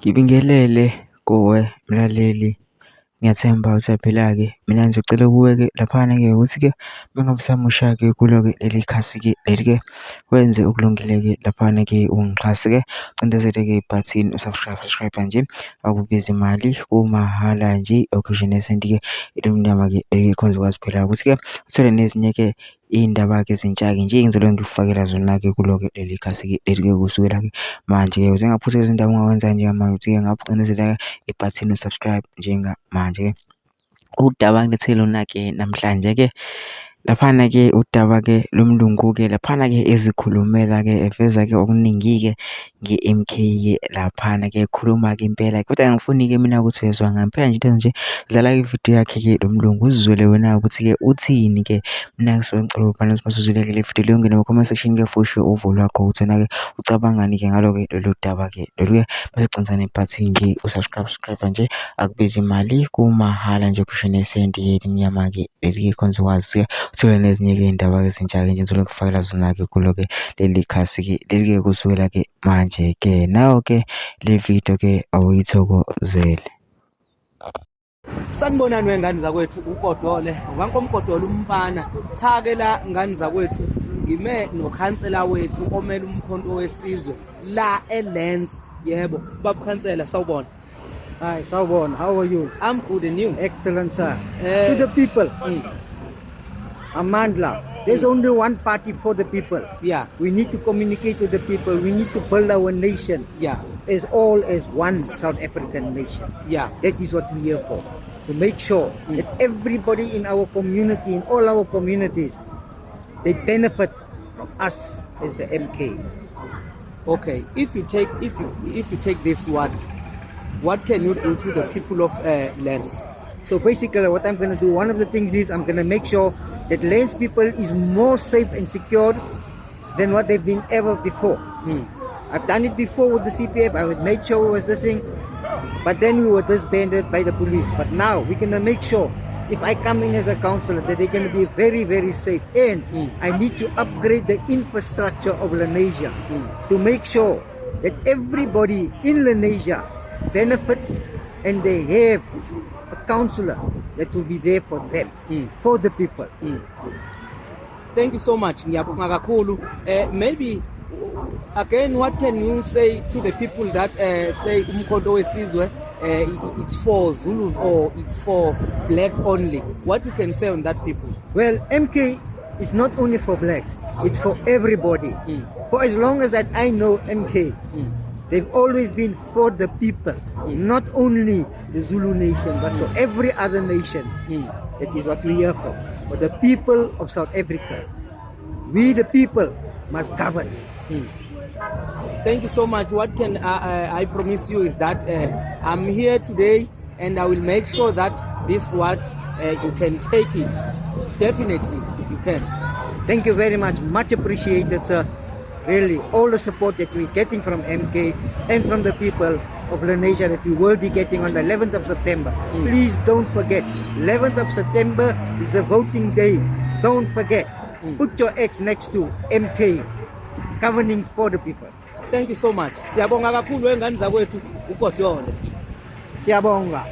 Ngibingelele kuwe mlaleli, ngiyathemba usaphila-ke. Mina ngizocela kuwe-ke laphana-ke ukuthi-ke mengabe usamusha-ke kulo-ke leli khasi-ke leli-ke wenze okulungile-ke laphana-ke ungixhase-ke ucindezele-ke ibhathini subscribe nje, akubizi imali, kumahhala nje occasion esenti-ke elimnyama-ke elikhonza ukwazi phela ukuthi-ke uthole nezinye-ke iy'ndaba-ke ezintsha-ke nje engizobe ngikufakela zona-ke kulo-ke leli khasi-ke leli-ke kusukela-ke manje-ke uze ngaphuthi izindaba ongawenza njengamanje ukuthi-ke ngabe ucindezela ibhathini subscribe njengamanje-ke. Udaba ngilethe lona-ke namhlanje-ke laphana-ke udaba-ke lomlungu-ke laphana-ke ezikhulumela-ke eveza-ke okuningi-ke nge-M_K-ke laphana-ke ekhuluma-ke impela, kodwa angifuni-ke mina ukuthi uyezwa ngempela nje into nje dlala-ke ividiyo yakhe-ke lo mlungu uzizwele wena ukuthi-ke uthini-ke. Mina ngisuke ngicela ukubana masuzwile-ke le vidiyo leyo ungene kuma-comment section-ke fushe uvo lwakho ukuthi wena-ke ucabangani-ke ngalo-ke lolu daba-ke lolu-ke bese gcina nebhathini nje usubscribe nje, akubizi imali, kumahhala nje kusho nesenti-ke elimnyama-ke leli-ke khonza ukwazi-ke uthole nezinye-ke iy'ndaba-ke ezintsha-ke nje ngizobe ngikufakela zona-ke kulo-ke leli khasi-ke leli-ke kusukela-ke manje-ke. Nayo-ke le video-ke awuyithokozele. Sanibonani wengane zakwethu, uKodole wankomgodole umfana. Cha-ke la ngane zakwethu ngime nokhansela wethu omele umkhonto wesizwe la eLens. Yebo baba khansela, sawubona. Hi, Sawubona. How are you? I'm good and you? Excellent, sir. To the people, Amandla, there's only one party for the people. Yeah. We need to communicate with the people. We need to build our nation. Yeah. As all as one South African nation. Yeah. That is what we're here for. To make sure that everybody in our community, in all our communities, they benefit from us as the MK. Okay. If you take this, what can you do to the people of Lens? So basically what I'm going to do, one of the things is I'm going to make sure that Lens people is more safe and secured than what they've been ever before. I've done it before with the CPF. I would make sure it was this thing, but then we were disbanded by the police. But now we're going to make sure if I come in as a councillor that they're going to be very, very safe. And I need to upgrade the infrastructure of Lenasia to make sure that everybody in Lenasia benefits and they have a councillor that will be there for them, for the people. Thank you so much. Maybe again, what can you say to the people that say umkhonto wesizwe it's for Zulus or it's for black only? What you can say on that people? Well, MK is not only for blacks, it's for everybody. For as long as that I know MK, they've always been for the people, not only the Zulu nation, but for every other nation. That is what we're here for the people of South Africa. We the people must govern. Thank you so much. What can I promise you is that I'm here today and I will make sure that this you can take it. Definitely you can. Thank you very much. Much appreciated, sir. Really, all the support that we're getting from MK and from the people of Lenasia that we will be getting on the 11th of September. Please don't forget, 11th of September is the voting day. Don't forget. Put your X next to MK, governing for the people. Thank you so much. Siyabonga kakhulu wengane zakwethu uKodole. Siyabonga.